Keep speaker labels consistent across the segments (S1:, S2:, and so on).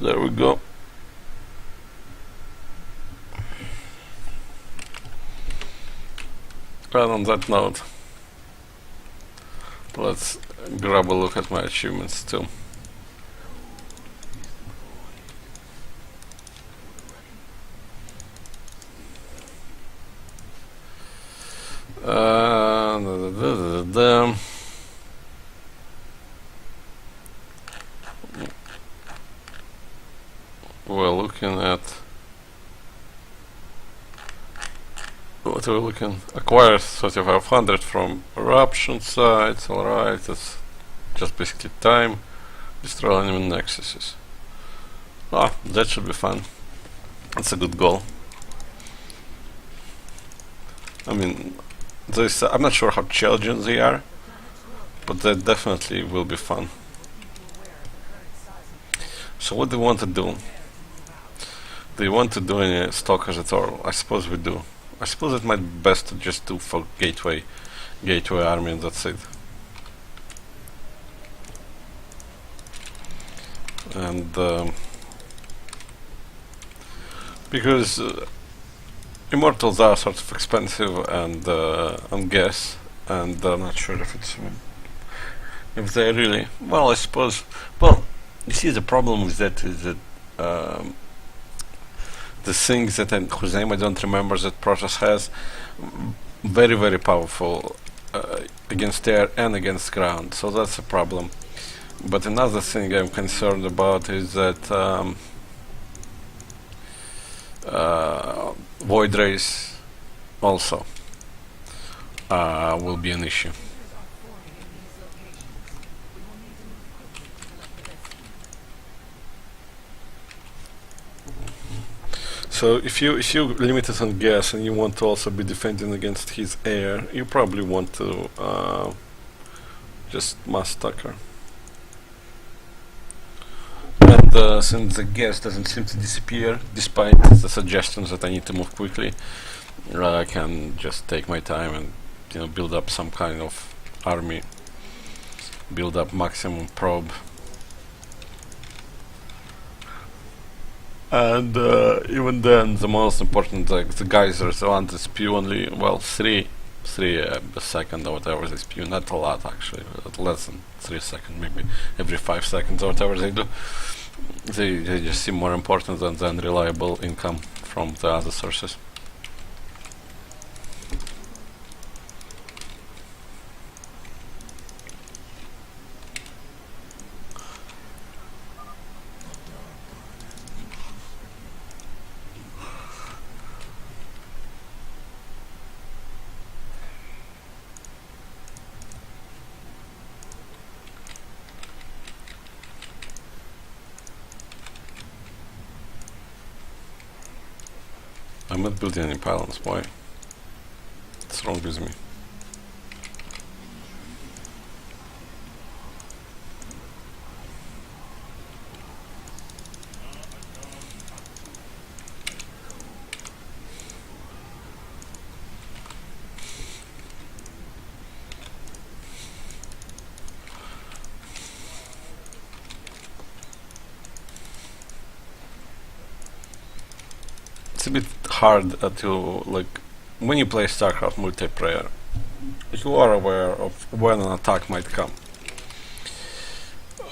S1: There we go. And on that note, let's grab a look at my achievements too. We're looking at what we're looking. Acquire 3500 from eruption sites. Alright, that's just basically time. Destroy enemy nexuses. Ah, that should be fun. That's a good goal. I mean, I'm not sure how challenging they are, but that definitely will be fun. So what do we want to do? Do you want to do any stalkers at all? I suppose we do. I suppose it might be best to just do for gateway army and that's it. And because immortals are sort of expensive and gas, and I'm not sure if they really well. I suppose. Well, you see, the problem with that is that the things that whose name I don't remember that Protoss has, very powerful against air and against ground. So that's a problem. But another thing I'm concerned about is that Void Race also will be an issue. So if you limit it on gas and you want to also be defending against his air, you probably want to just mass stalker. And since the gas doesn't seem to disappear, despite the suggestions that I need to move quickly, I can just take my time and build up some kind of army, build up maximum probe. And even then, the most important, like the geysers, the ones that spew only, well, three a second or whatever they spew. Not a lot actually, less than 3 seconds, maybe every 5 seconds or whatever they do. They just seem more important than reliable income from the other sources. I'm not building any pylons, why? What's wrong with me? It's a bit hard to, like, when you play Starcraft multiplayer, you are aware of when an attack might come.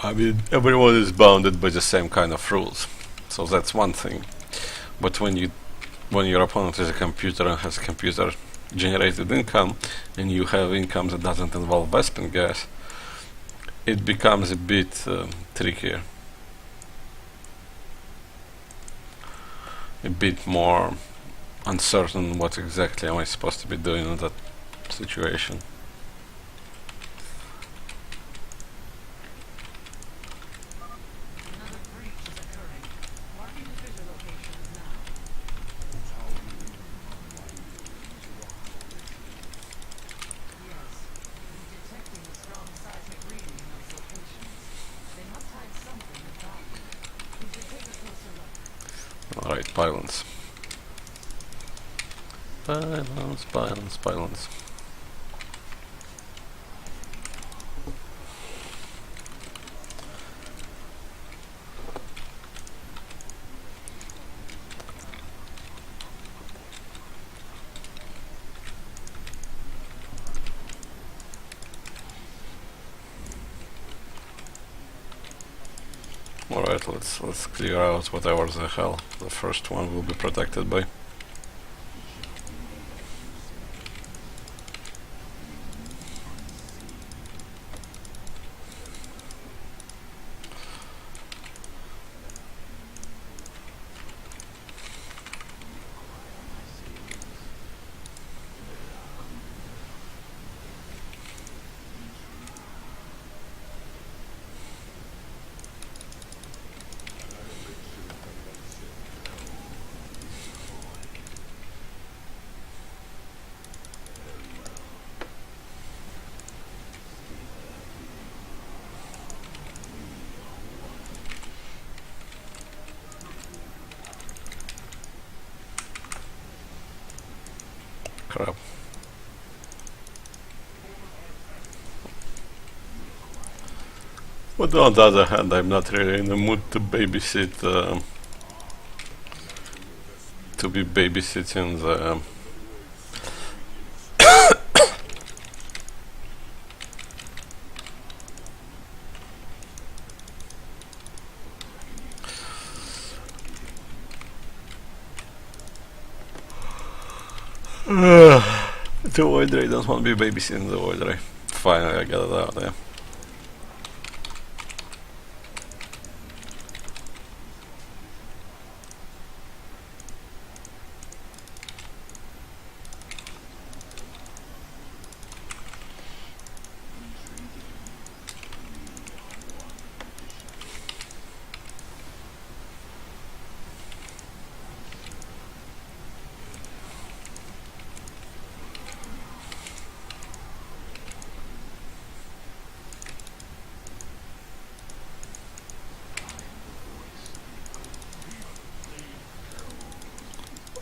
S1: I mean, everyone is bounded by the same kind of rules, so that's one thing. But when your opponent is a computer and has computer generated income, and you have income that doesn't involve Vespin gas, it becomes a bit trickier. A bit more uncertain what exactly am I supposed to be doing in that situation. Alright, pylons. Pylons. Alright, let's clear out whatever the hell the first one will be protected by. Crap. But on the other hand, I'm not really in the mood to babysit, to be babysitting the the void ray. Don't want to be babysitting the void ray. Finally, I got it out there.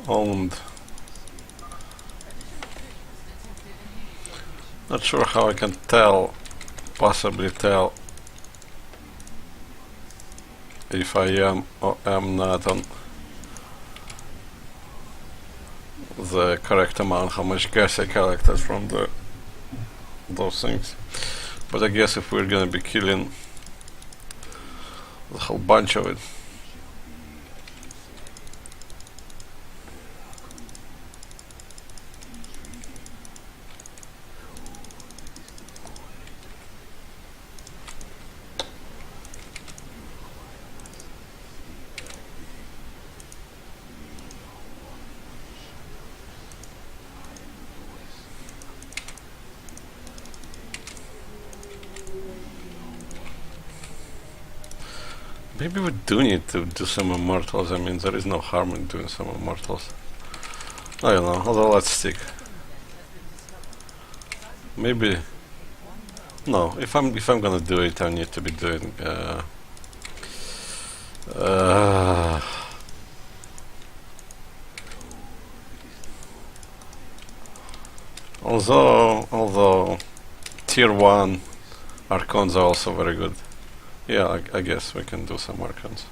S1: Owned. Not sure how I can tell, possibly tell if I am or am not on the correct amount, how much gas I collected from those things. But I guess if we're gonna be killing a whole bunch of it, maybe we do need to do some immortals. I mean, there is no harm in doing some immortals. I don't know, although let's stick. Maybe no, if I'm gonna do it, I need to be doing although tier 1 Archons are also very good. Yeah, I guess we can do some Archons.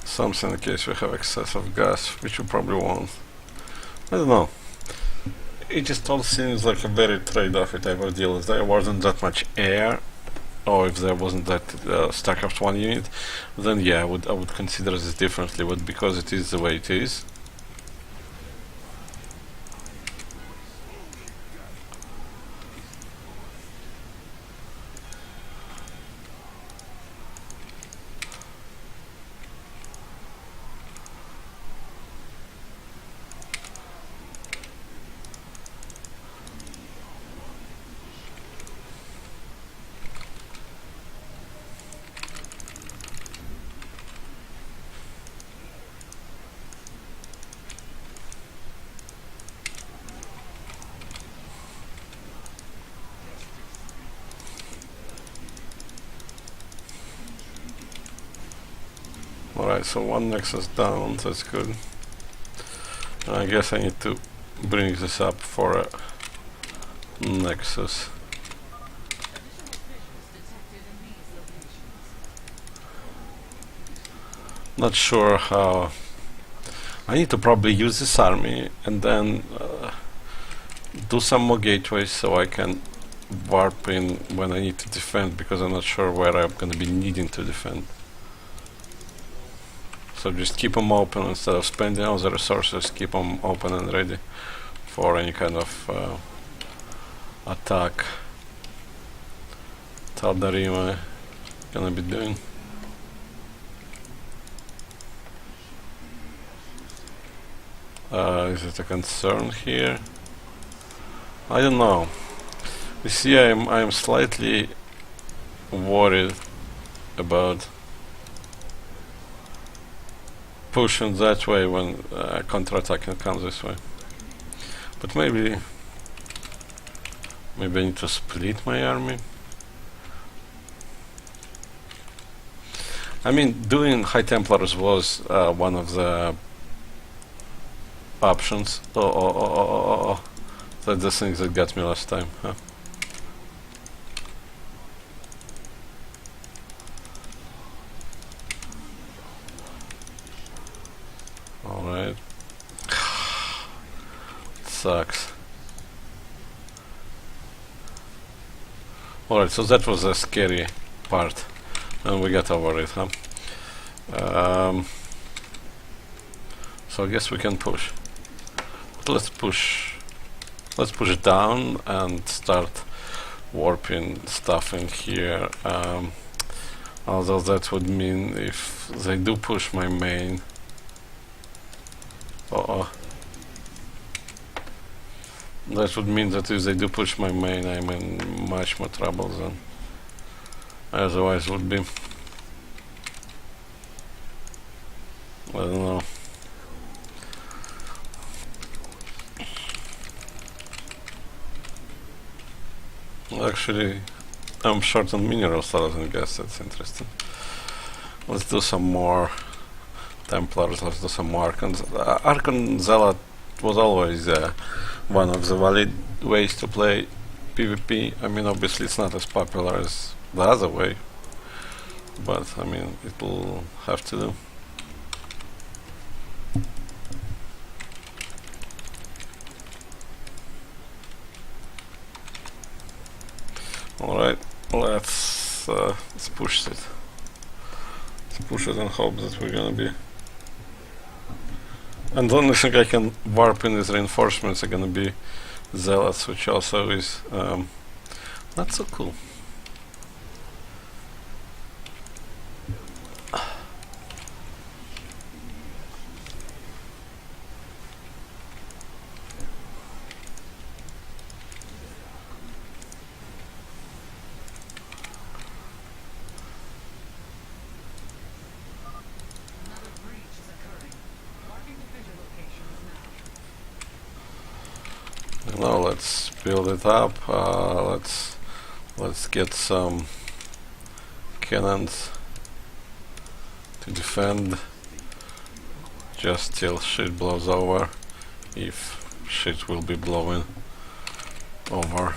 S1: Something in case we have excess of gas, which we probably won't. I don't know. It just all seems like a very trade-off type of deal. If there wasn't that much air, or if there wasn't that Starcraft 1 unit, then yeah, I would consider this differently. But because it is the way it is, alright, so one Nexus down, that's good. And I guess I need to bring this up for a Nexus. Not sure how. I need to probably use this army and then do some more gateways so I can warp in when I need to defend, because I'm not sure where I'm gonna be needing to defend. So just keep them open instead of spending all the resources. Keep them open and ready for any kind of attack Tal'Darim gonna be doing. Is it a concern here? I don't know. You see, I'm slightly worried about pushing that way when counterattacking comes this way. But maybe I need to split my army. I mean, doing High Templars was one of the options. Oh. That's the things that got me last time, huh? Alright. Sucks. Alright, so that was a scary part. And we got over it, huh? So I guess we can push. But let's push it down and start warping stuff in here. Although that would mean if they do push my main. That would mean that if they do push my main, I'm in much more trouble than otherwise would be. I don't know. Actually, I'm short on minerals rather than gas. That's interesting. Let's do some more Templars. Let's do some more Archons. Archon Zealot was always one of the valid ways to play PvP. I mean, obviously it's not as popular as the other way, but I mean, it will have to do. Alright, let's push it. Let's push it and hope that we're gonna be. And the only thing I can warp in is reinforcements are gonna be Zealots, which also is not so cool. Now let's build it up. Let's get some cannons to defend just till shit blows over, if shit will be blowing over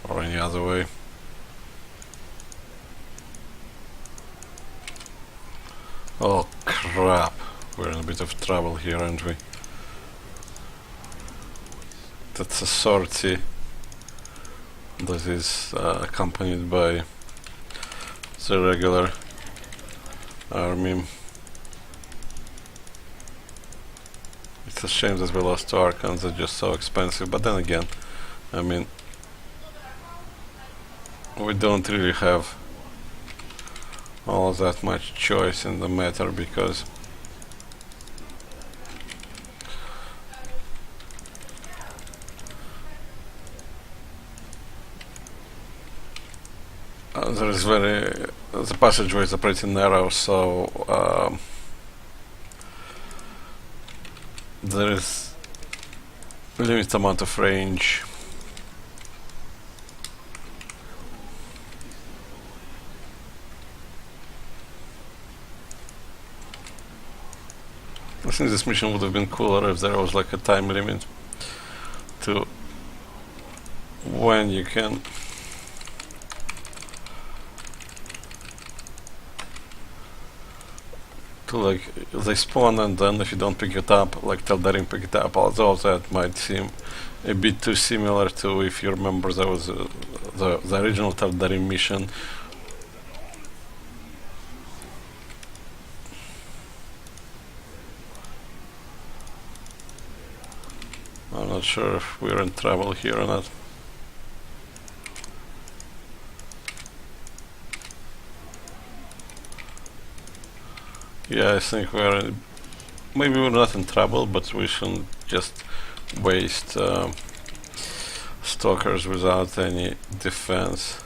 S1: or any other way. Oh crap, we're in a bit of trouble here, aren't we? That's a sortie that is accompanied by the regular army. It's a shame that we lost to Archons, they're just so expensive, but then again, I mean, we don't really have all that much choice in the matter, because the passageways are pretty narrow, so there is a limited amount of range. I think this mission would have been cooler if there was like a time limit to when you can basically like they spawn, and then if you don't pick it up, like Teldarim pick it up, although that might seem a bit too similar to, if you remember, there was the original Teldarim mission. I'm not sure if we're in trouble here or not. Yeah, I think maybe we're not in trouble, but we shouldn't just waste stalkers without any defense.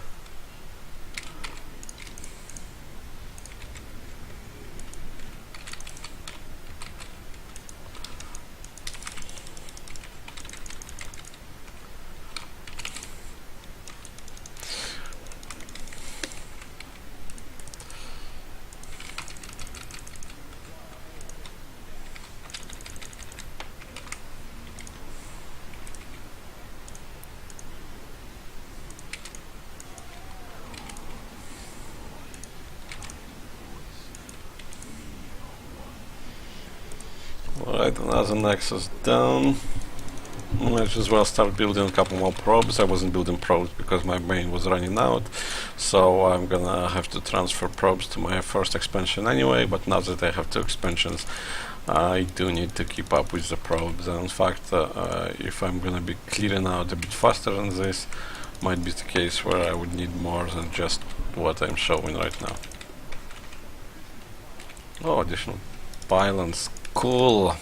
S1: Alright, another nexus down. Might as well start building a couple more probes. I wasn't building probes because my main was running out, so I'm gonna have to transfer probes to my first expansion anyway, but now that I have two expansions, I do need to keep up with the probes. And in fact, if I'm gonna be clearing out a bit faster than this, might be the case where I would need more than just what I'm showing right now. Oh, additional pylons. Cool.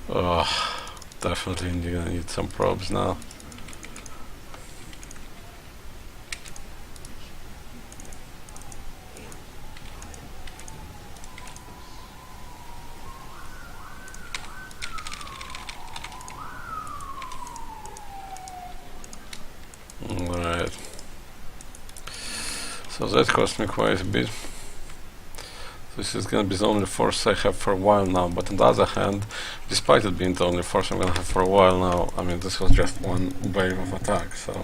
S1: Oh, definitely gonna need some probes now. Alright. So that cost me quite a bit. This is gonna be the only force I have for a while now, but on the other hand, despite it being the only force I'm gonna have for a while now, I mean, this was just one wave of attack, so...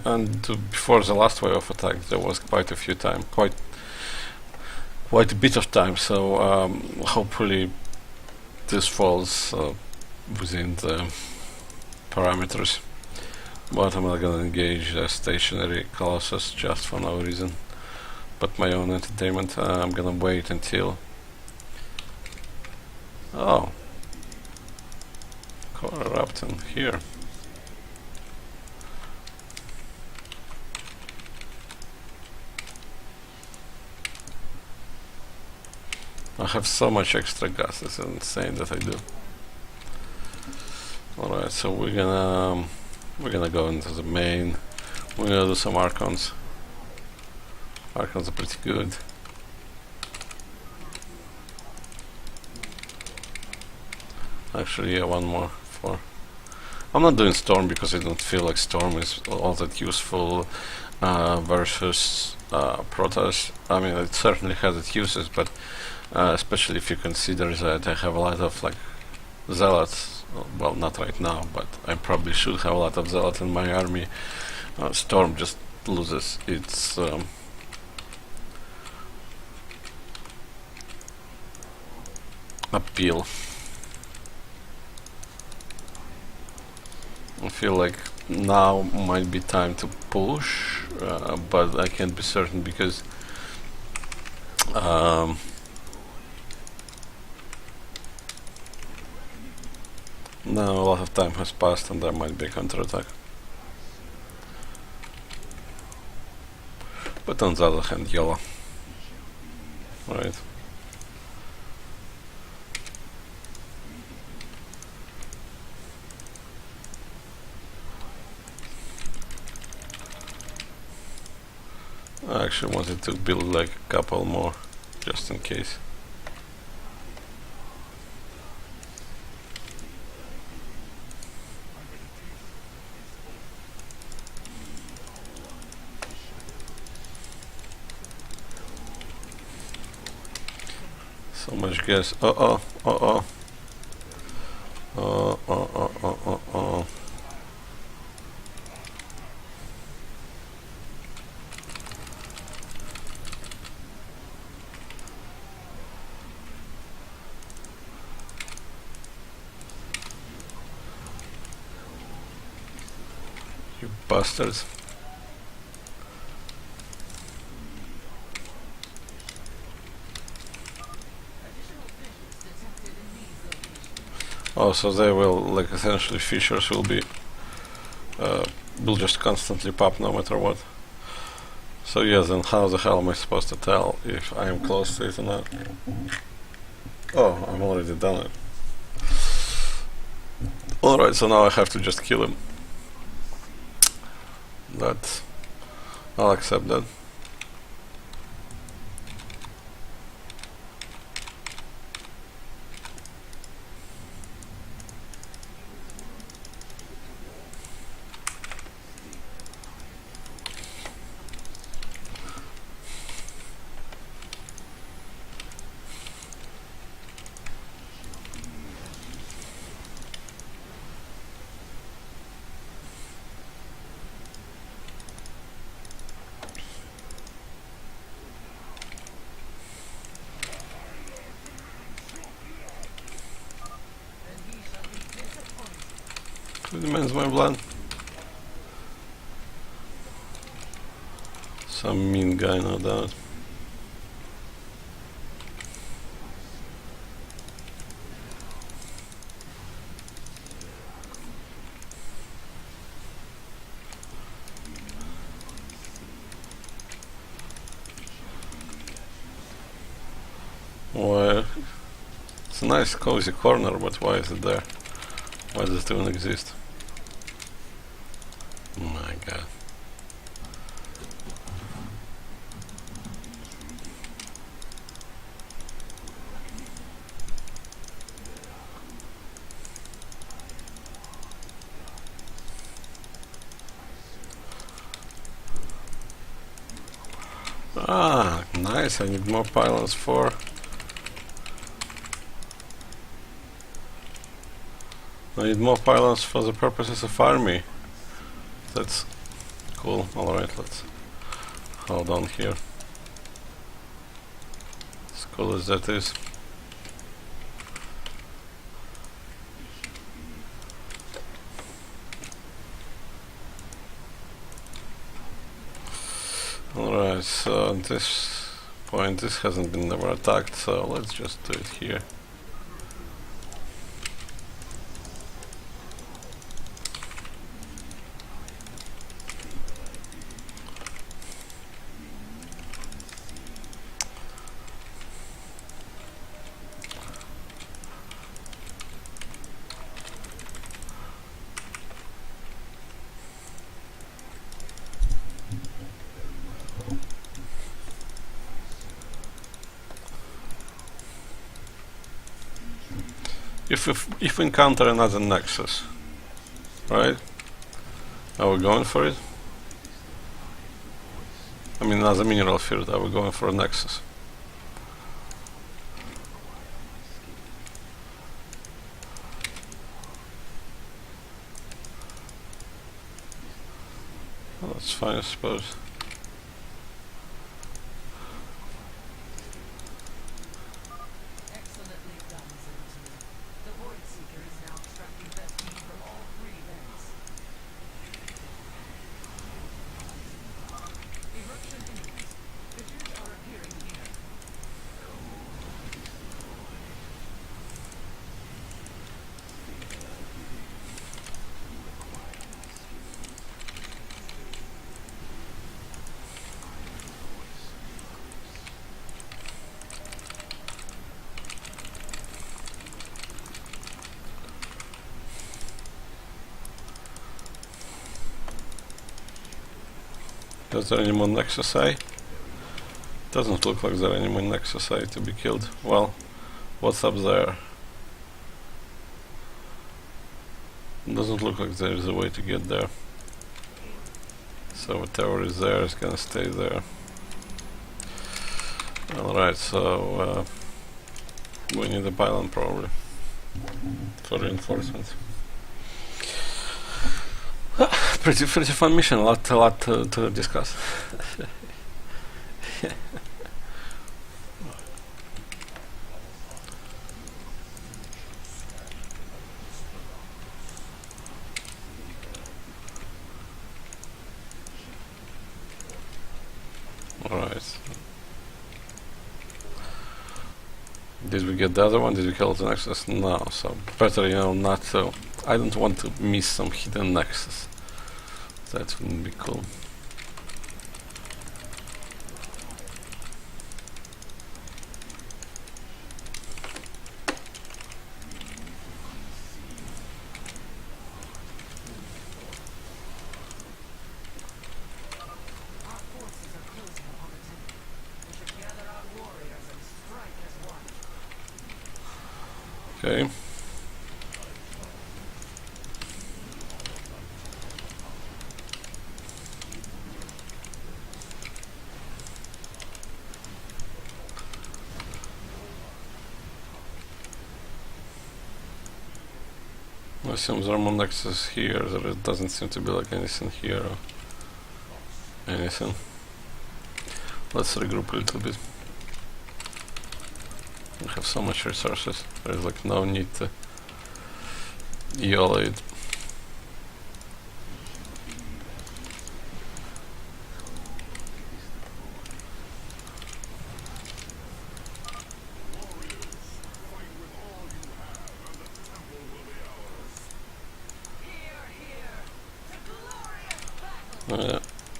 S1: and before the last wave of attack, there was quite a few time, quite a bit of time, so hopefully this falls within the parameters. But I'm not gonna engage a stationary Colossus just for no reason, but my own entertainment. I'm gonna wait until... Oh, core erupting here. I have so much extra gas, it's insane that I do. Alright, so we're gonna go into the main. We're gonna do some Archons. Archons are pretty good. Actually, yeah, one more. 4. I'm not doing Storm because I don't feel like Storm is all that useful versus Protoss. I mean, it certainly has its uses, but especially if you consider that I have a lot of like Zealots. Well, not right now, but I probably should have a lot of Zealots in my army. Storm just loses its appeal. I feel like now might be time to push, but I can't be certain because now a lot of time has passed and there might be a counterattack. But on the other hand, yellow. Right. I actually wanted to build like a couple more, just in case. So much gas. You bastards. Oh, so they will, like, essentially fissures will be will just constantly pop no matter what. So yes, then how the hell am I supposed to tell if I am close to it or not? Oh, I'm already done it. Alright, so now I have to just kill him. That I'll accept that. Who demands my blood? Some mean guy, no doubt. Well, it's a nice cozy corner, but why is it there? Why does it even exist? Oh my god. Ah, nice, I need more pylons for... I need more pylons for the purposes of army. That's cool. Alright, let's hold on here. As cool as that is. Alright, so at this point this hasn't been never attacked, so let's just do it here. If we encounter another nexus, right? Are we going for it? I mean, another mineral field. Are we going for a nexus? Well, that's fine, I suppose. Is there any more Nexusi? Doesn't look like there are any more Nexusi to be killed. Well, what's up there? Doesn't look like there is a way to get there. So whatever is there is gonna stay there. Alright, so we need a pylon probably for reinforcements. Pretty fun mission, a lot to discuss. did we get the other one? Did we kill the nexus? No, so better, you know, not to. I don't want to miss some hidden nexus. That wouldn't be cool. Okay. I assume thermal nexus here, there doesn't seem to be like anything here or anything. Let's regroup a little bit. We have so much resources, there's like no need to YOLO it.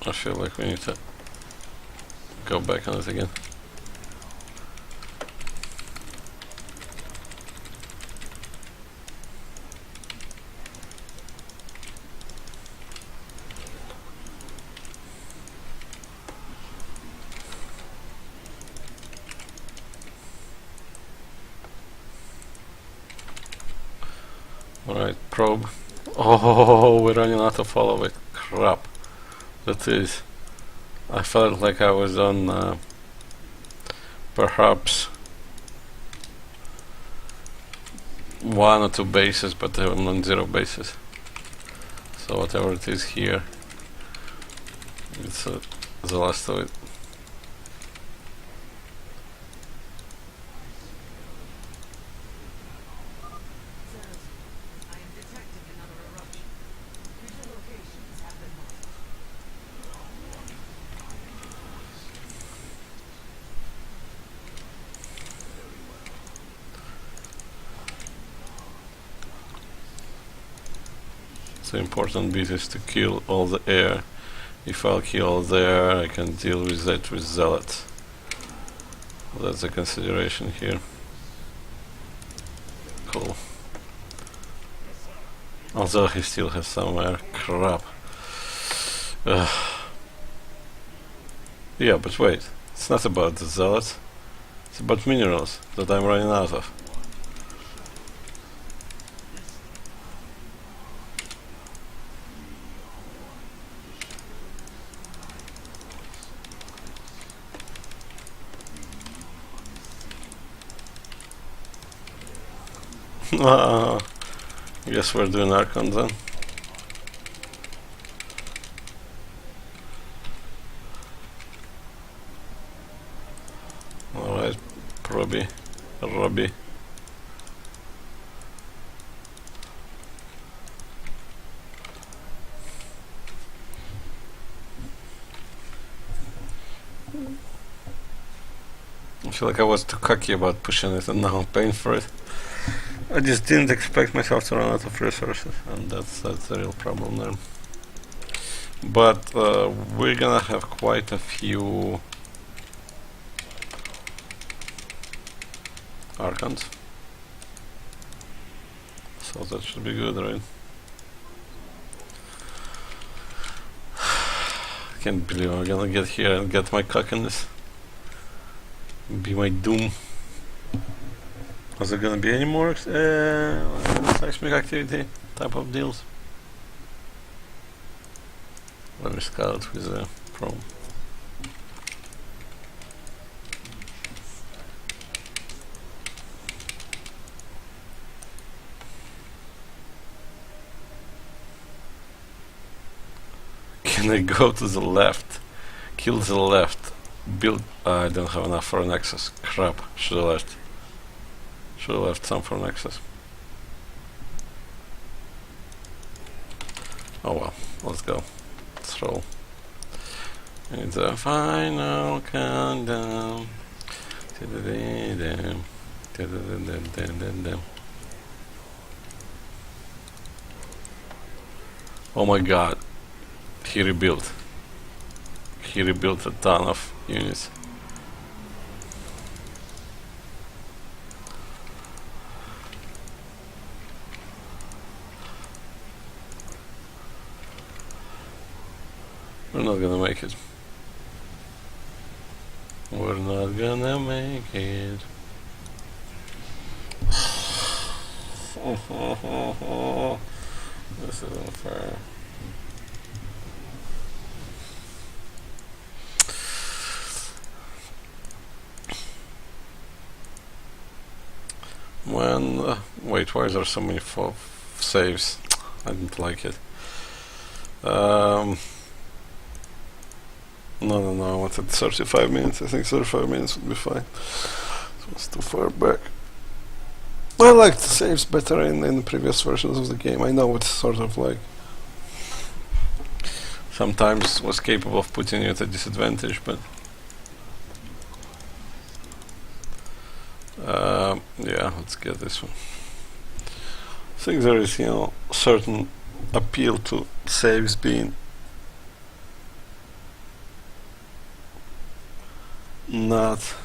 S1: I feel like we need to go back on it again. Alright, probe. Oh, we're running out of all of it. Crap. That is. I felt like I was on perhaps 1 or 2 bases, but I'm on 0 bases. So whatever it is here, it's the last of it. The important bit is to kill all the air. If I'll kill all the air, I can deal with that with zealots. That's a consideration here. Cool. Although he still has some air. Crap. Yeah, but wait. It's not about the zealots. It's about minerals that I'm running out of. Guess we're doing Archon then. Alright, Robbie. I feel like I was too cocky about pushing it and now I'm paying for it. I just didn't expect myself to run out of resources, and that's the real problem there. But we're gonna have quite a few Archons, so that should be good, right? I can't believe I'm gonna get here and get my cockiness. Be my doom. Is there gonna be any more seismic activity type of deals? Let me scout with a probe. Can I go to the left? Kill the left. Build. I don't have enough for an access. Crap. Should have left. Should have left some for Nexus. Oh well, let's go. Let's roll. It's a final countdown. Oh my god, he rebuilt. He rebuilt a ton of units. We're not gonna make it. We're not gonna make it. This is unfair. When wait, why is there so many saves? I didn't like it. No, I wanted 35 minutes. I think 35 minutes would be fine. So it's too far back. I liked the saves better in previous versions of the game. I know it's sort of like sometimes was capable of putting you at a disadvantage, but yeah, let's get this one. I think there is, certain appeal to saves being not.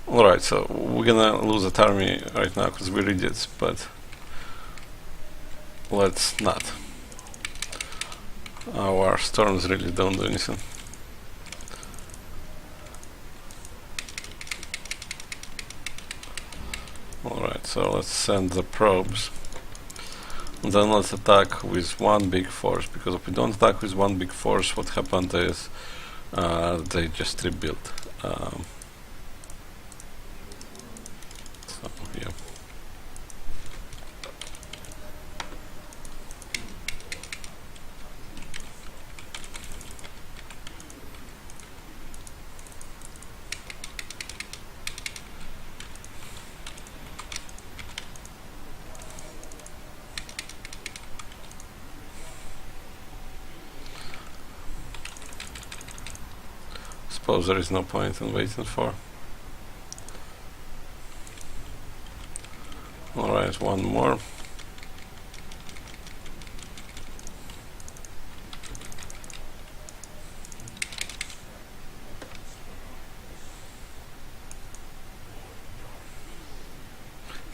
S1: Alright, so we're gonna lose that army right now because we read it, but let's not. Our storms really don't do anything. Alright, so let's send the probes. And then let's attack with one big force, because if we don't attack with one big force, what happened is they just rebuilt. So, yeah. Suppose there is no point in waiting for. Alright, one more.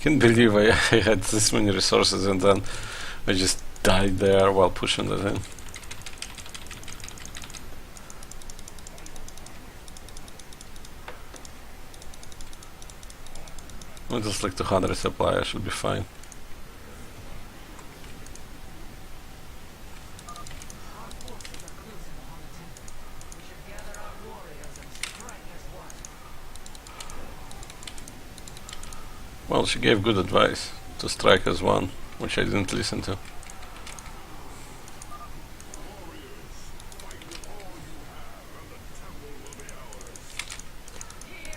S1: Can't believe I had this many resources and then I just died there while pushing that in. I'll just like 200 supply, I should be fine. Well, she gave good advice to strike as one, which I didn't listen to.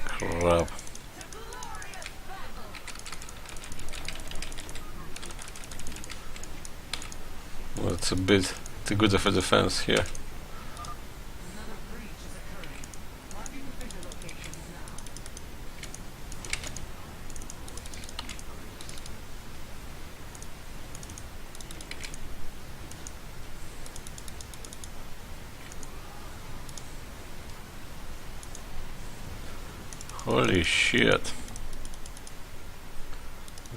S1: Crap. Well, it's a bit too good of a defense here. Holy shit.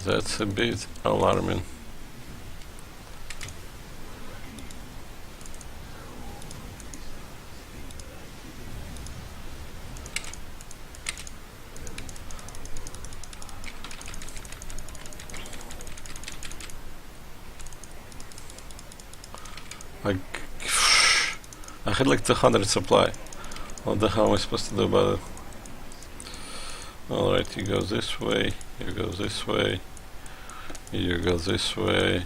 S1: That's a bit alarming. Like, I had like 200 supply. What the hell am I supposed to do about it? Alright, you go this way, you go this way, you go this way.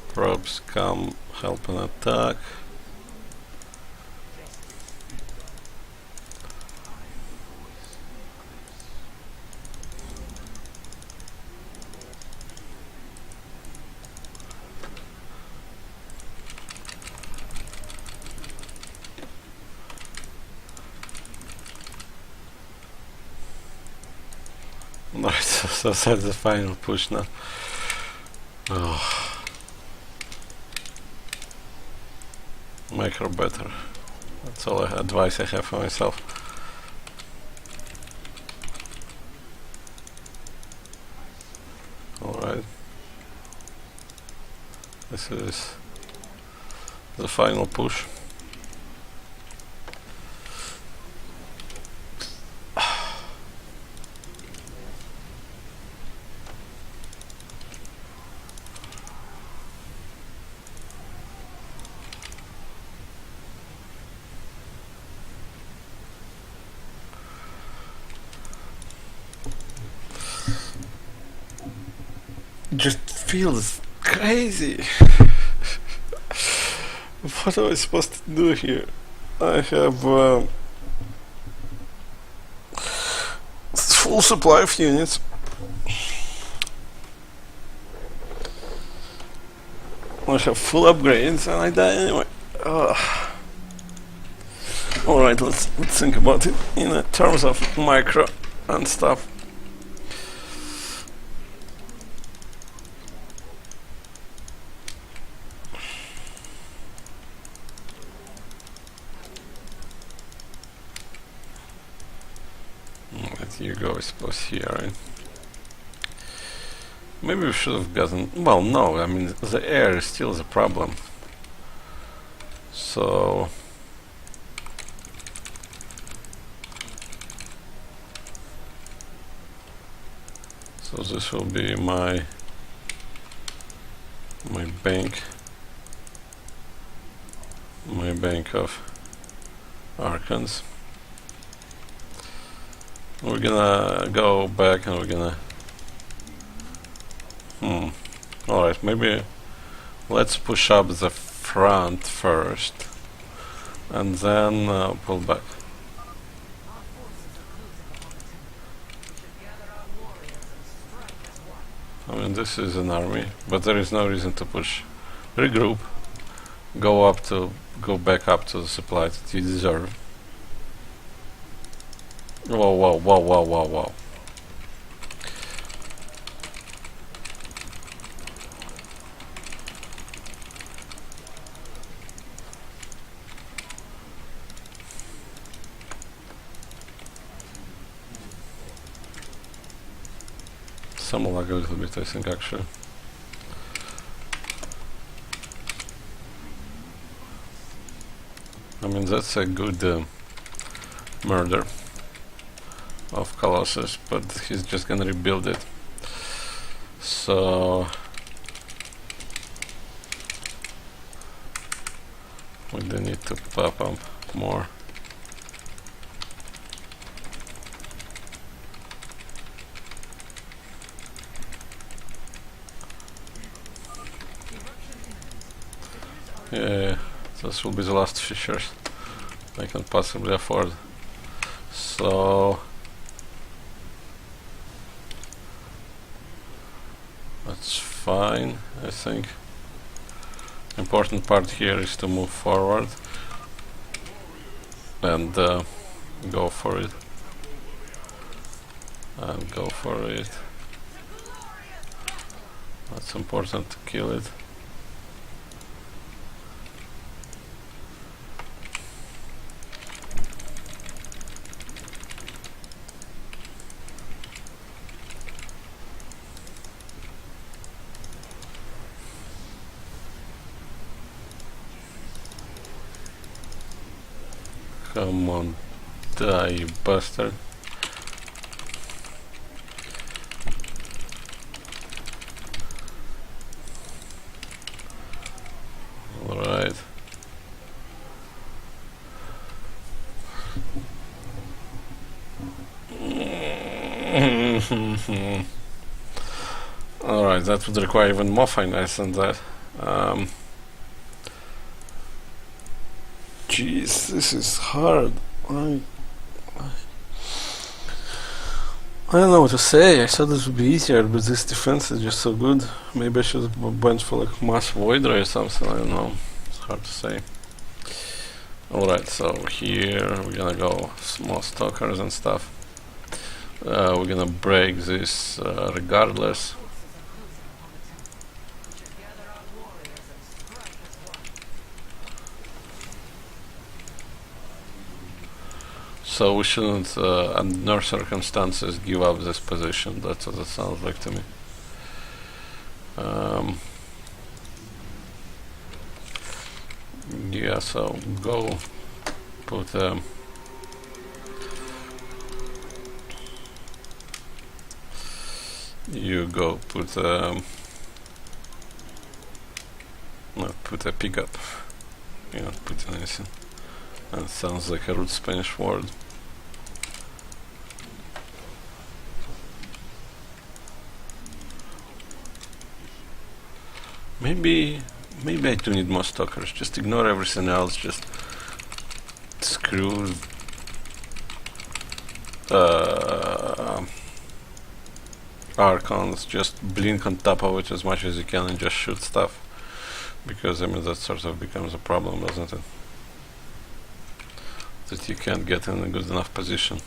S1: Probes come, help and attack. So that's the final push now. Oh. Make her better. That's all advice I have for myself. Alright. This is the final push. Just feels crazy. What am I supposed to do here? I have full supply of units. I have full upgrades and I die anyway. Alright, let's think about it in terms of micro and stuff. You go, I suppose, here, right? Maybe we should have gotten... Well, no, I mean, the air is still the problem. So... So this will be my bank. My bank of Archons. We're gonna go back and we're gonna... Alright, maybe let's push up the front first and then pull back. I mean, this is an army, but there is no reason to push. Regroup, go back up to the supply that you deserve. Whoa, whoa, whoa, whoa, whoa, whoa. Some lag a little bit, I think, actually. I mean, that's a good murder of Colossus, but he's just gonna rebuild it. So we do need to pop up more. Yeah, this will be the last fissures I can possibly afford. So that's fine, I think. Important part here is to move forward and go for it. And go for it. That's important to kill it. Come on, die, you bastard. Alright. Alright, that would require even more finesse than that. Jeez, this is hard. I don't know what to say. I thought this would be easier, but this defense is just so good. Maybe I should have went for like mass void ray or something. I don't know. It's hard to say. Alright, so here we're gonna go small stalkers and stuff. We're gonna break this regardless. So we shouldn't, under no circumstances, give up this position. That's what it sounds like to me. Yeah, so go put you go put put a pickup. You don't put anything. That sounds like a root Spanish word. Maybe I do need more stalkers. Just ignore everything else. Just screw Archons. Just blink on top of it as much as you can and just shoot stuff. Because I mean that sort of becomes a problem, doesn't it? That you can't get in a good enough position.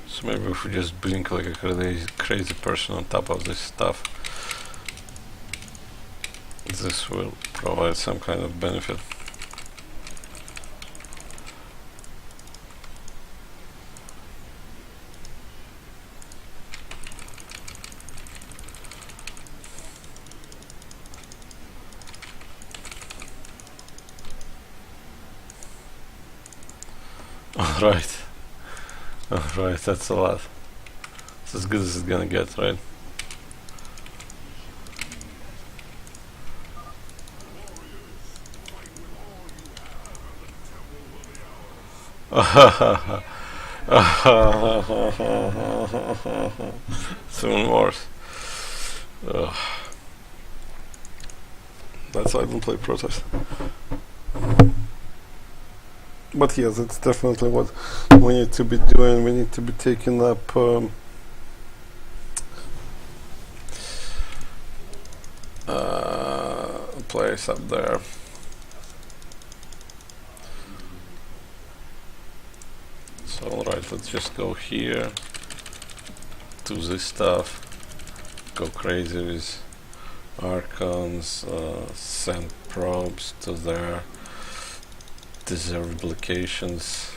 S1: So maybe if we just blink like a crazy person on top of this stuff, this will provide some kind of benefit. Alright. Alright, that's a lot. It's as good as it's gonna get, right? Soon worse. That's why I don't play Protest. But yes, that's definitely what we need to be doing. We need to be taking up place up there. So alright, let's just go here to this stuff, go crazy with Archons, send probes to their deserved locations.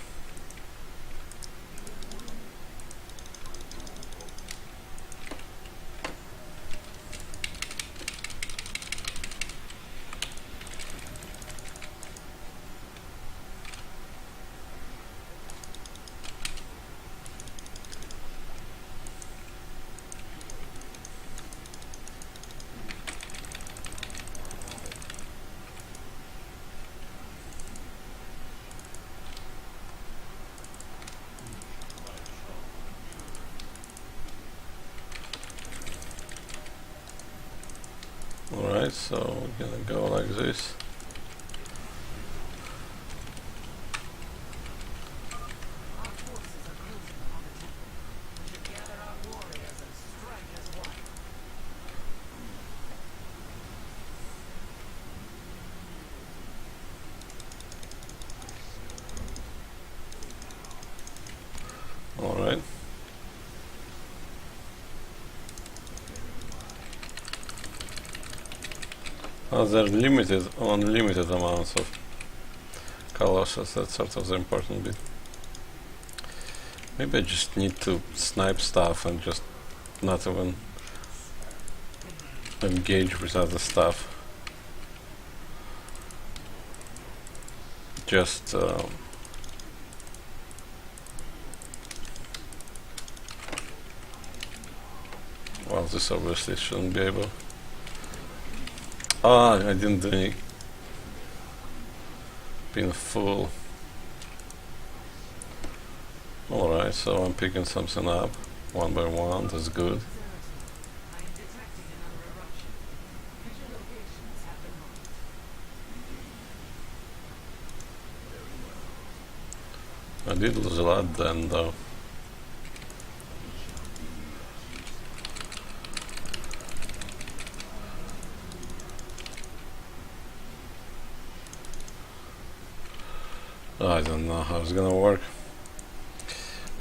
S1: Alright, so we're gonna go like this. Alright. There are unlimited amounts of Colossus. That's sort of the important bit. Maybe I just need to snipe stuff and just not even engage with other stuff. Just well, this obviously shouldn't be able. Ah, I didn't do any. Been a fool. Alright, so I'm picking something up one by one. That's good. I did lose a lot then, though. I don't know how it's gonna work.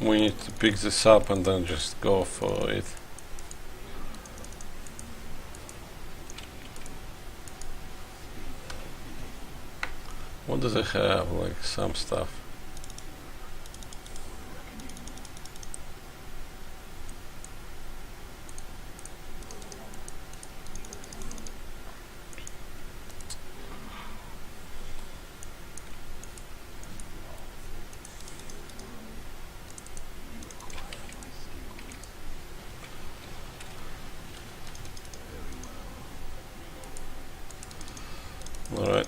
S1: We need to pick this up and then just go for it. What does it have? Like some stuff. Alright.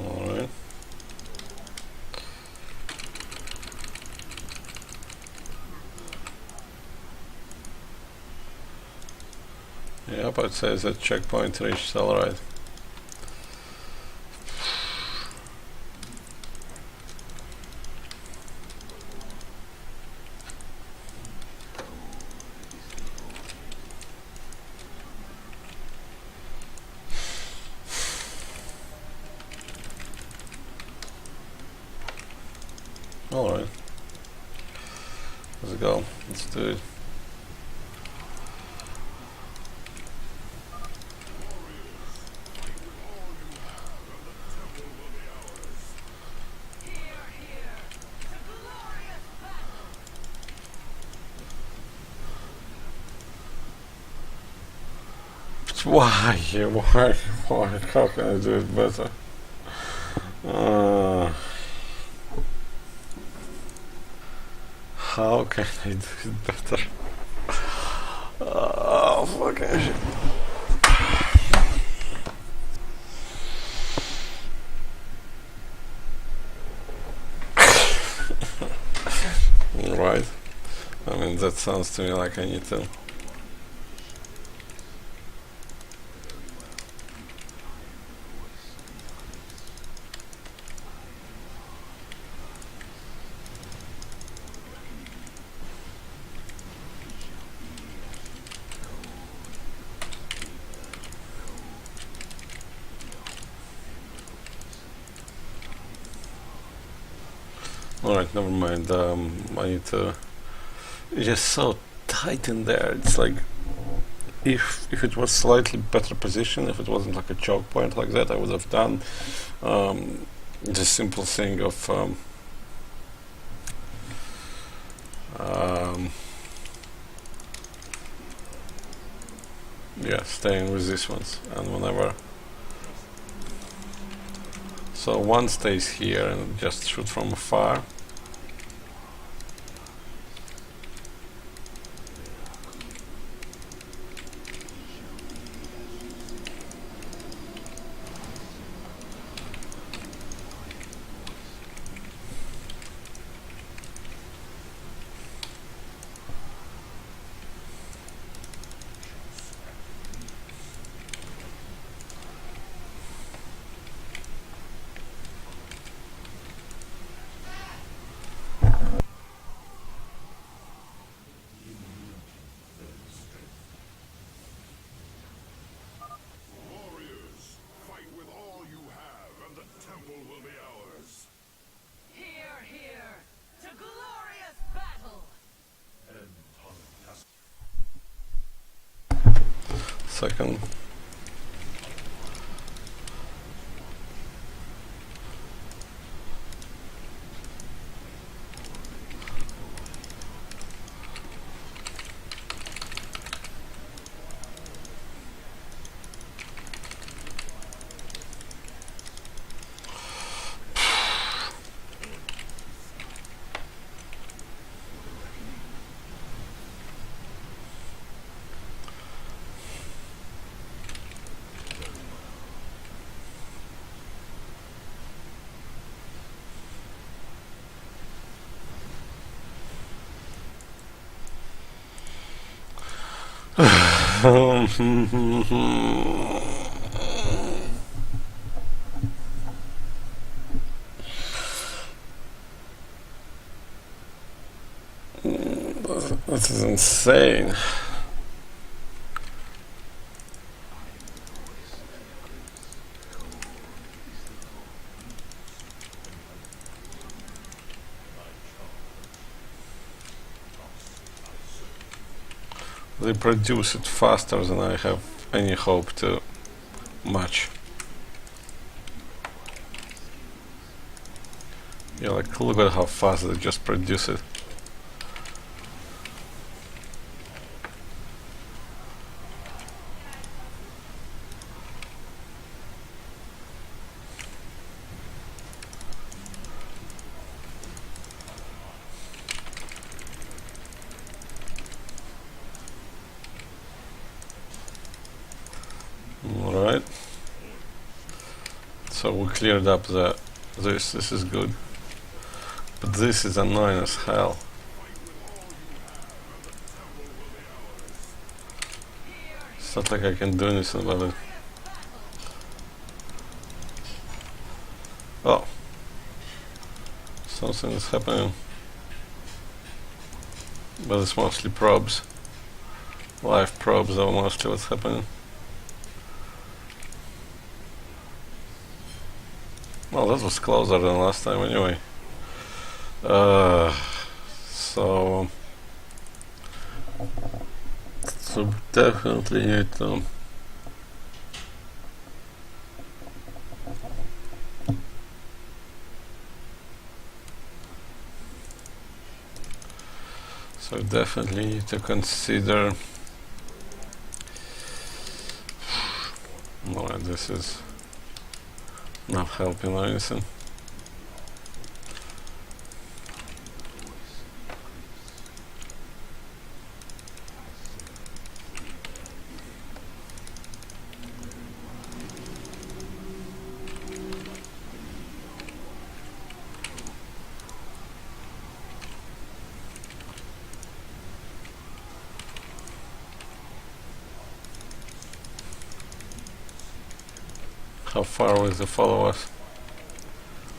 S1: Alright. Yep, it says that checkpoint reached, alright. Alright. Let's go. Let's do it. Why? Why? How can I do it better? How can I do it better? Oh, fucking shit. Right. I mean, that sounds to me like I need to. Alright, never mind. I need to. It's just so tight in there. It's like if it was slightly better position, if it wasn't like a choke point like that, I would have done the simple thing of yeah, staying with these ones, and whenever. So one stays here and just shoot from afar. Second. This is insane. they produce it faster than I have any hope to match. Yeah, like look at how fast they just produce it. Alright. So we cleared up this is good. But this is annoying as hell. It's not like I can do anything about it. Oh. Something is happening. But it's mostly probes. Live probes are mostly what's happening. Well, that was closer than last time anyway. So definitely need to definitely need to consider. No, this is not helping or anything. How far will they follow us?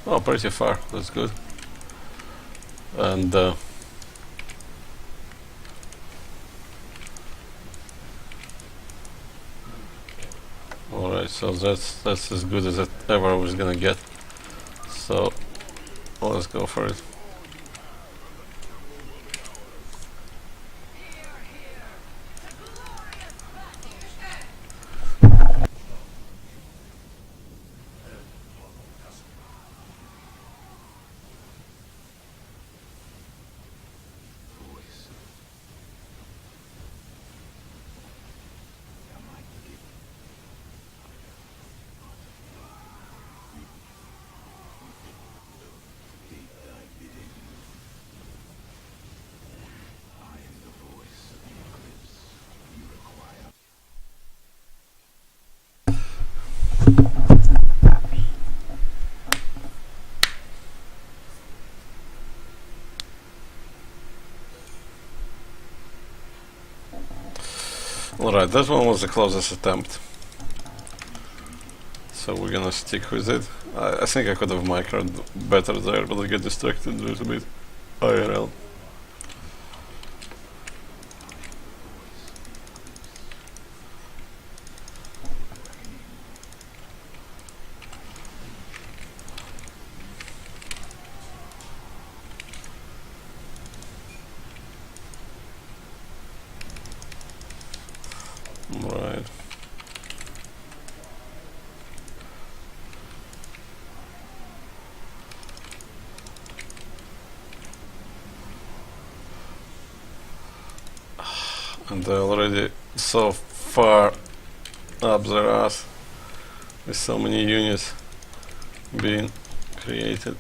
S1: Oh, pretty far. That's good. And alright, so that's as good as it ever was gonna get. So let's go for it. Alright, that one was the closest attempt. So we're gonna stick with it. I think I could have microed better there, but I get distracted a little bit. IRL. Right. And they're already so far up their ass with so many units being created.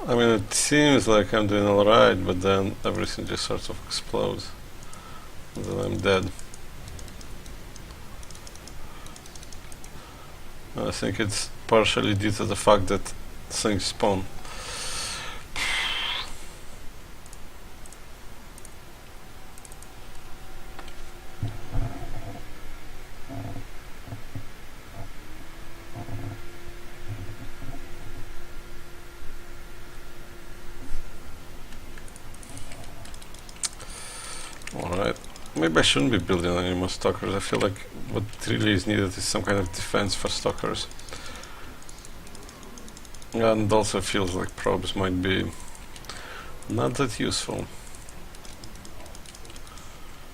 S1: I mean, it seems like I'm doing alright, but then everything just sort of explodes. And then I'm dead. I think it's partially due to the fact that things spawn. maybe I shouldn't be building any more stalkers. I feel like what really is needed is some kind of defense for stalkers. And also feels like probes might be not that useful.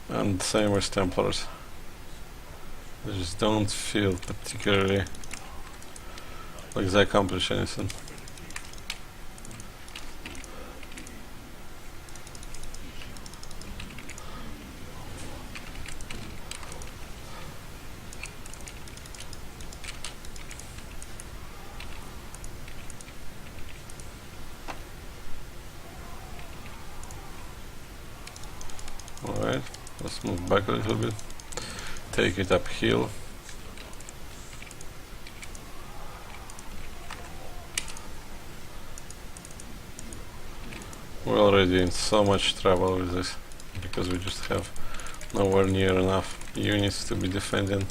S1: And same with Templars. They just don't feel particularly like they accomplish anything. Alright, let's move back a little bit. Take it uphill. We're already in so much trouble with this because we just have nowhere near enough units to be defending.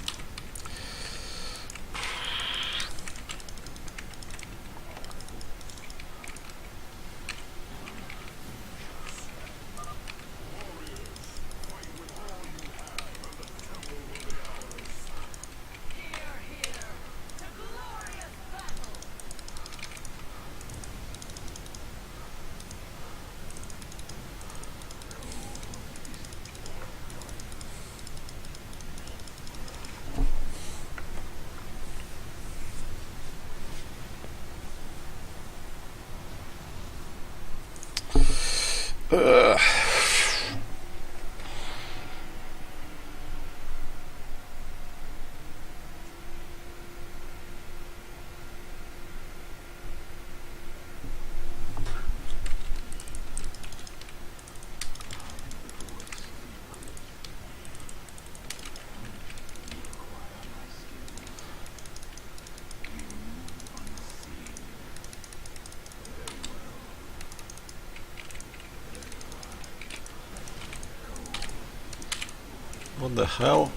S1: What the hell?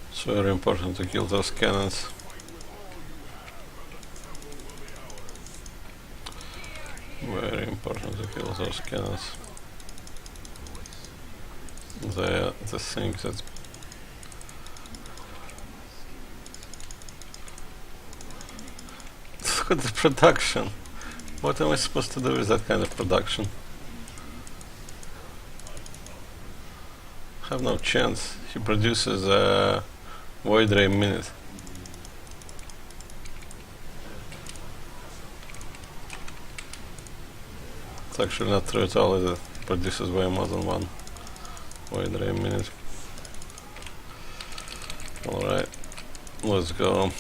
S1: It's very important to kill those cannons. Very important to kill those cannons. They are the thing that look at the production. What am I supposed to do with that kind of production? I have no chance. He produces a void ray minute. It's actually not true at all, is it? Produces way more than one void ray minute. Alright, let's go.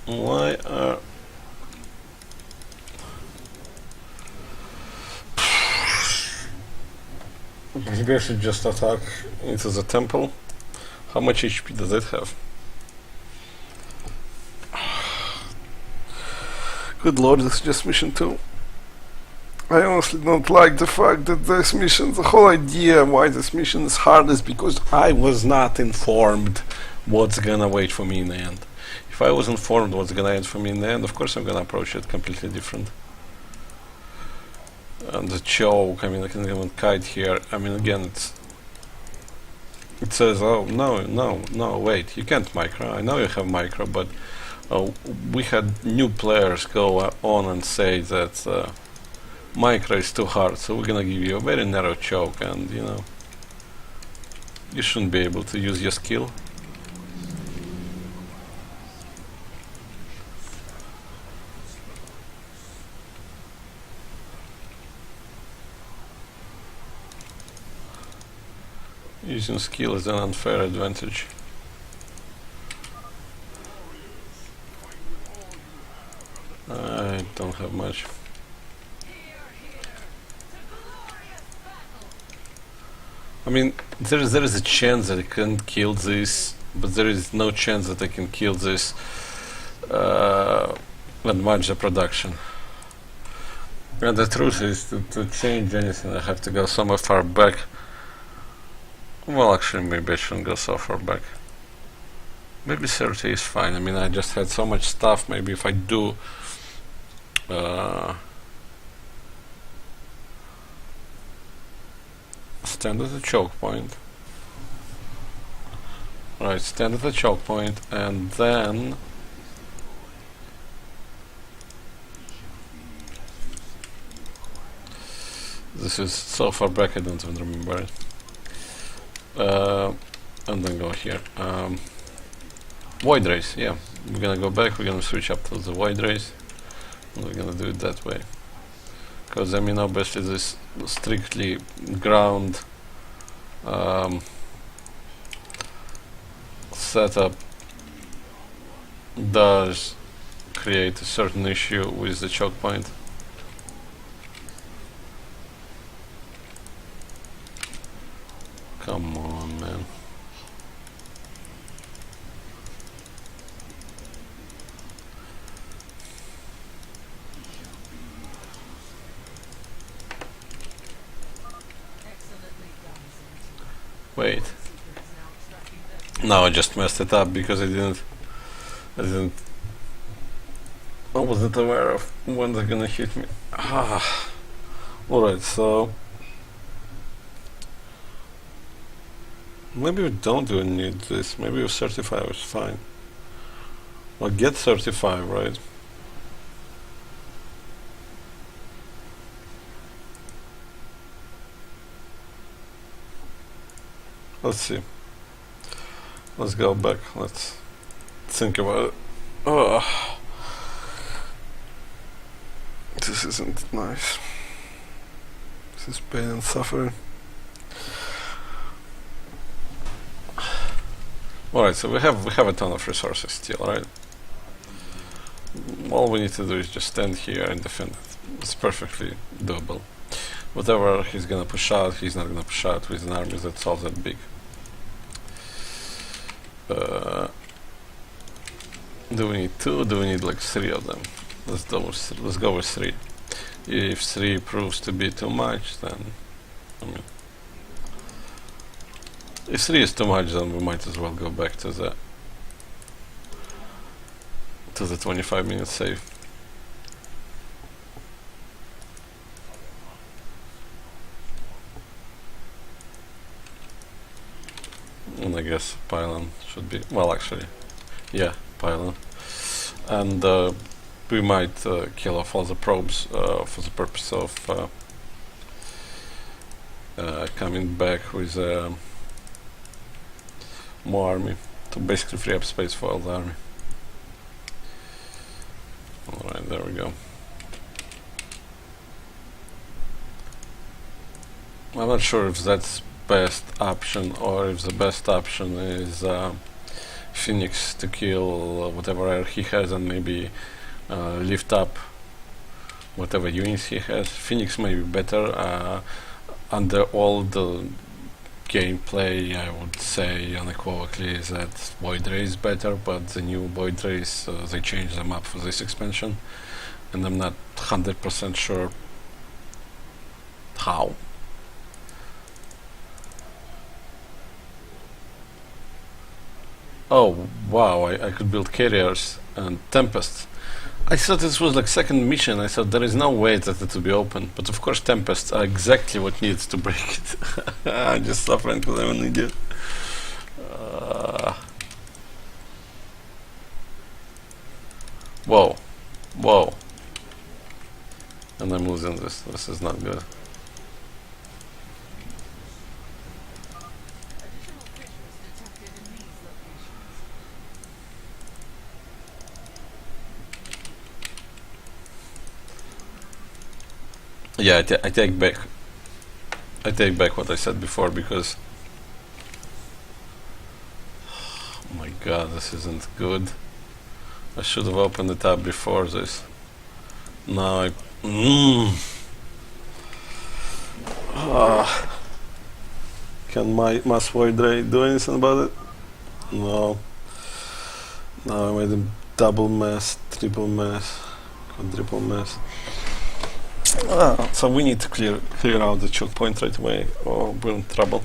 S1: Why are... Maybe I should just attack into the temple. How much HP does it have? Good lord, this is just mission 2. I honestly don't like the fact that this mission, the whole idea why this mission is hard is because I was not informed what's gonna wait for me in the end. If I was informed what's gonna wait for me in the end, of course I'm gonna approach it completely different. And the choke, I mean, I can even kite here. I mean, again, it says, oh, no, wait, you can't micro. I know you have micro, but we had new players go on and say that micro is too hard, so we're gonna give you a very narrow choke, and, you know, you shouldn't be able to use your skill. Using skill is an unfair advantage. I don't have much. I mean, there is a chance that I can kill this, but there is no chance that I can kill this and match the production. And the truth is, to change anything, I have to go somewhere far back. Well, actually, maybe I shouldn't go so far back. Maybe 30 is fine. I mean, I just had so much stuff. Maybe if I do stand at the choke point. Right, stand at the choke point, and then this is so far back I don't even remember it. And then go here. Void race, yeah. We're gonna go back, we're gonna switch up to the void race. And we're gonna do it that way. Because, I mean, obviously this strictly ground setup does create a certain issue with the choke point. Come on, man. Wait. No, I just messed it up because I wasn't aware of when they're gonna hit me. Alright, so maybe we don't even need this. Maybe with 35 is fine. Well, get 35, right? Let's see. Let's go back. Let's think about it. Oh, this isn't nice. This is pain and suffering. Alright, so we have a ton of resources still, right? All we need to do is just stand here and defend it. It's perfectly doable. Whatever he's gonna push out, he's not gonna push out with an army that's all that big. Do we need 2? Do we need like 3 of them? Let's go with 3. If 3 proves to be too much, then I mean, if 3 is too much, then we might as well go back to the 25-minute save. And I guess pylon should be, well, actually, yeah, pylon. And we might kill off all the probes for the purpose of coming back with more army to basically free up space for all the army. Alright, there we go. I'm not sure if that's best option or if the best option is Phoenix to kill whatever air he has and maybe lift up whatever units he has. Phoenix may be better. Under all the gameplay, I would say unequivocally that Void Ray is better, but the new Void Rays, they changed them up for this expansion, and I'm not 100% sure how. Oh wow, I could build carriers and Tempest. I thought this was like second mission. I thought there is no way that it will be open, but of course Tempests are exactly what needs to break it. I'm just suffering because I'm an idiot. Whoa, whoa, and I'm losing this. This is not good. Yeah, I take back what I said before, because oh my god, this isn't good. I should have opened the tab before this. Now I can my mass void ray do anything about it? No. Now I made a double mess, triple mess, quadruple mess. So we need to clear out the choke point right away, or we're in trouble.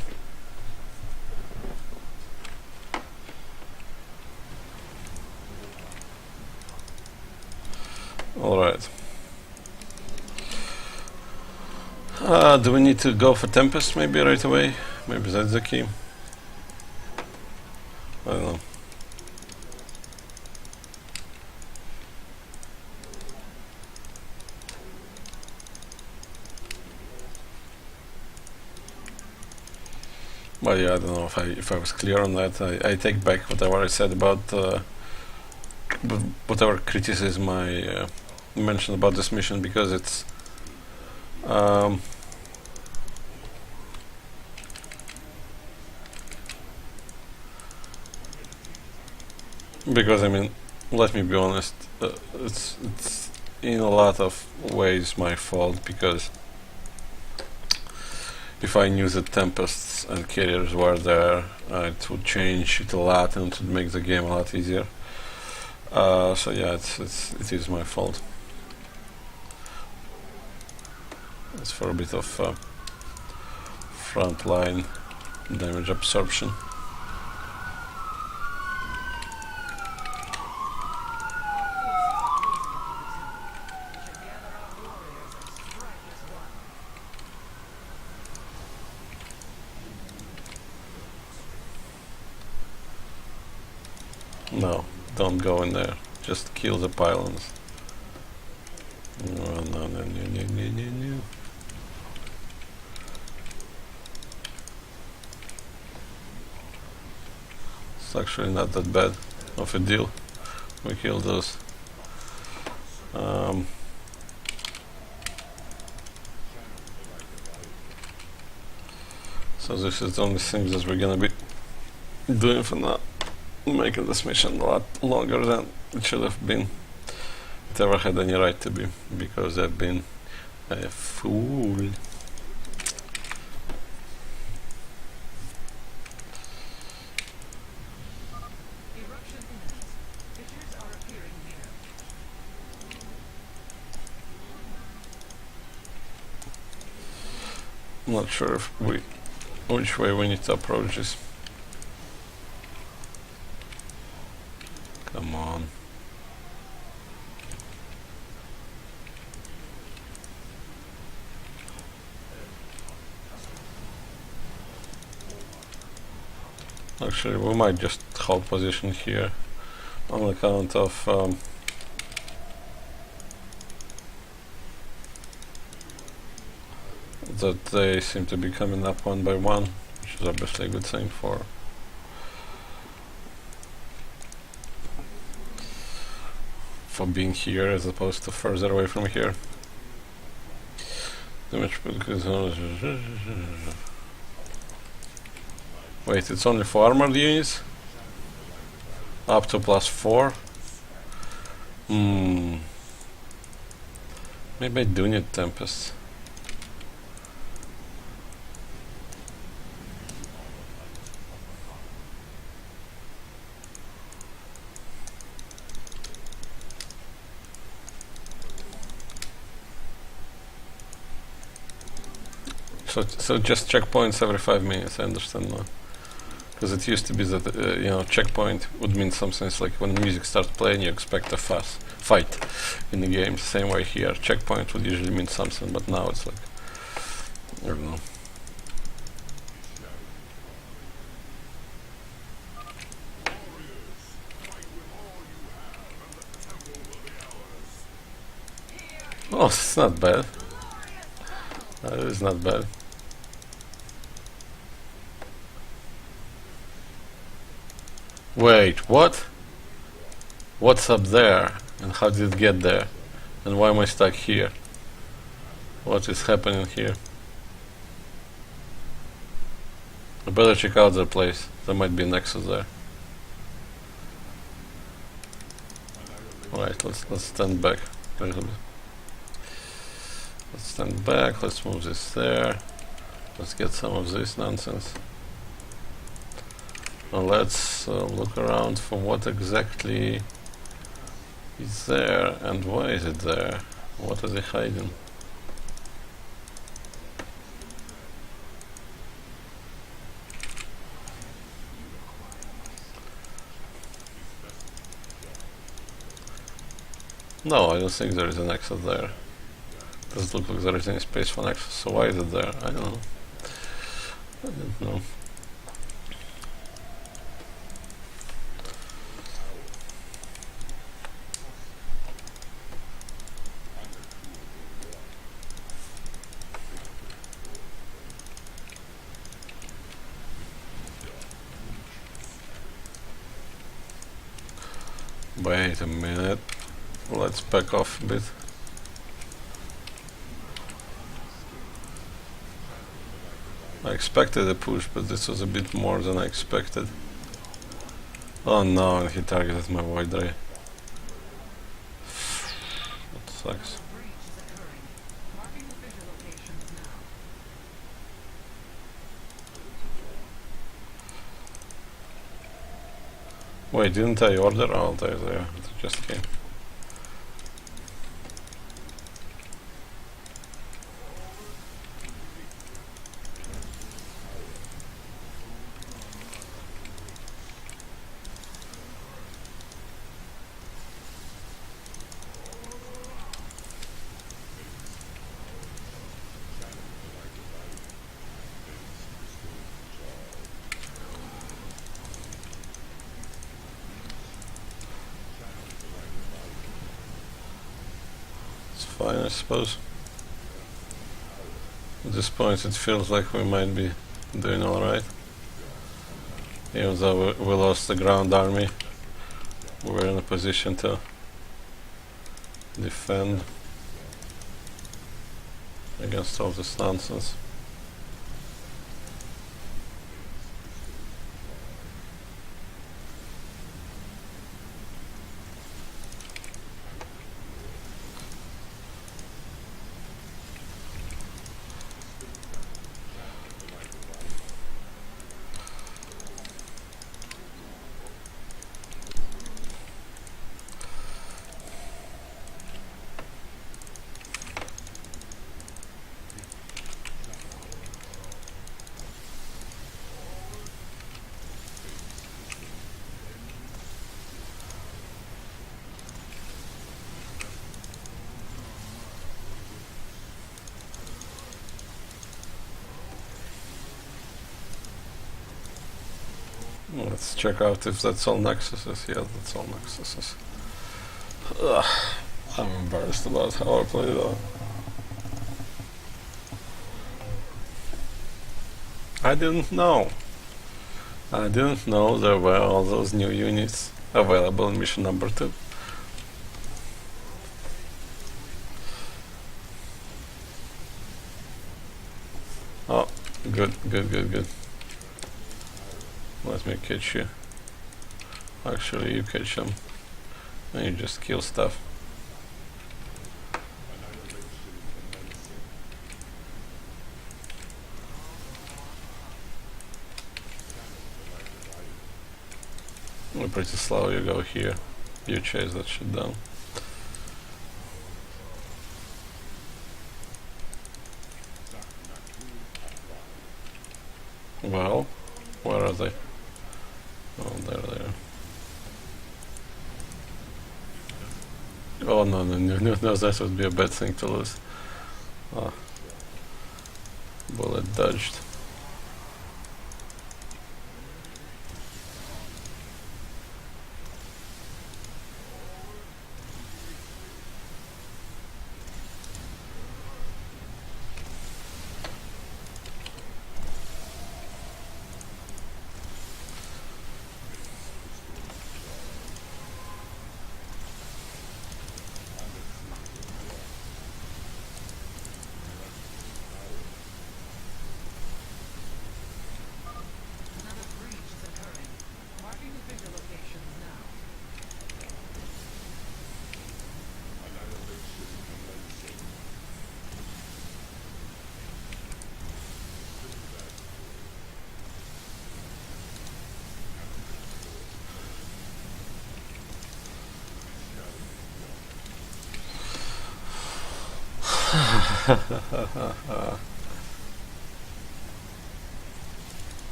S1: Alright. Do we need to go for Tempest maybe right away? Maybe that's the key. I don't know. Well, yeah, I don't know if I was clear on that. I take back whatever I said about whatever criticism I mentioned about this mission, because it's because I mean, let me be honest, it's in a lot of ways my fault, because if I knew that Tempests and carriers were there, it would change it a lot and it would make the game a lot easier. So yeah, it is my fault. It's for a bit of frontline damage absorption. No, don't go in there. Just kill the pylons. No. It's actually not that bad of a deal. We kill those. So this is the only thing that we're gonna be doing for now. Making this mission a lot longer than it should have been. It ever had any right to be, because I've been a fool. I'm not sure if which way we need to approach this. Come on. Actually, we might just hold position here on account of that they seem to be coming up one by one, which is obviously a good thing for being here as opposed to further away from here. Wait, it's only for armored units? Up to +4. Maybe I do need Tempest. So just checkpoints every 5 minutes, I understand now. Because it used to be that, you know, checkpoint would mean something. It's like when music starts playing, you expect a fast fight in the game. Same way here. Checkpoint would usually mean something, but now it's like, I don't know. Oh, it's not bad. That is not bad. Wait, what? What's up there? And how did it get there? And why am I stuck here? What is happening here? I better check out the place. There might be a nexus there. Alright, let's stand back a little bit. Let's stand back, let's move this there. Let's get some of this nonsense. Let's look around for what exactly is there and why is it there? What are they hiding? No, I don't think there is an exit there. Doesn't look like there is any space for an exit, so why is it there? I don't know. I don't know. Wait a minute. Let's back off a bit. I expected a push, but this was a bit more than I expected. Oh no, and he targeted my void ray. That sucks. Wait, didn't I order? Oh, there, it just came. Fine, I suppose. At this point it feels like we might be doing alright. Even though we lost the ground army, we're in a position to defend against all this nonsense. Let's check out if that's all nexuses. Yeah, that's all nexuses. Ugh, I'm embarrassed about how I played that. I didn't know. I didn't know there were all those new units available in mission number 2. Oh, good. Let me catch you. Actually, you catch them and you just kill stuff. We're pretty slow. You go here, you chase that shit down. Well, where are they? Oh, there they are. Oh, no, that would be a bad thing to lose. Oh. Bullet dodged.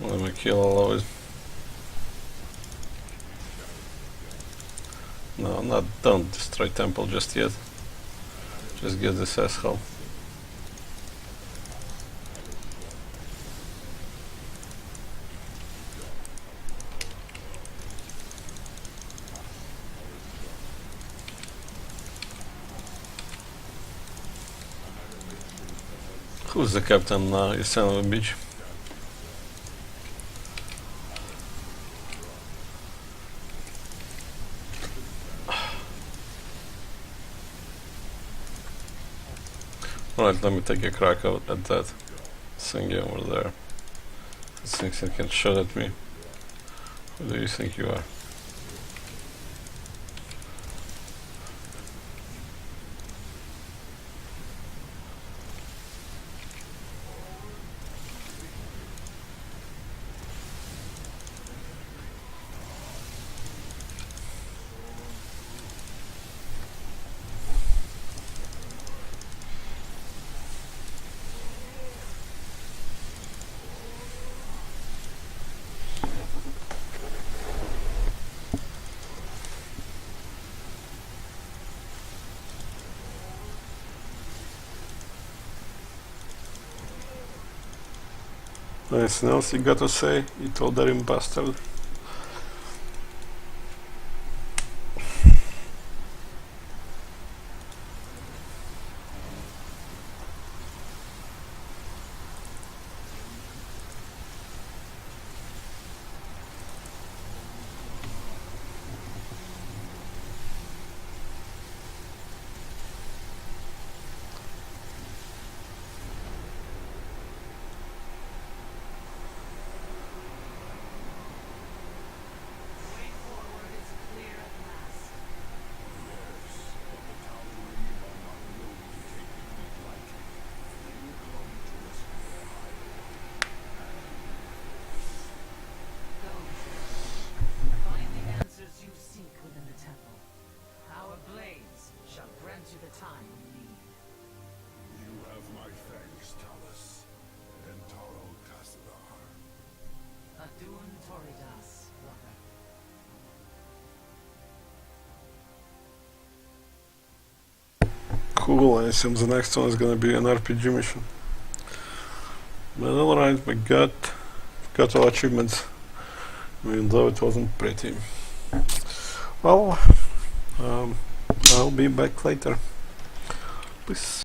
S1: Let me kill all of it. No, don't destroy temple just yet. Just get this asshole. Who's the captain now, you son of a bitch? Alright, let me take a crack out at that thingy over there. It thinks it can shoot at me. Who do you think you are? Anything else you got to say, you told that bastard? Cool, I assume the next one is gonna be an RPG mission. But alright, we got all achievements, even though it wasn't pretty. Well, I'll be back later. Peace.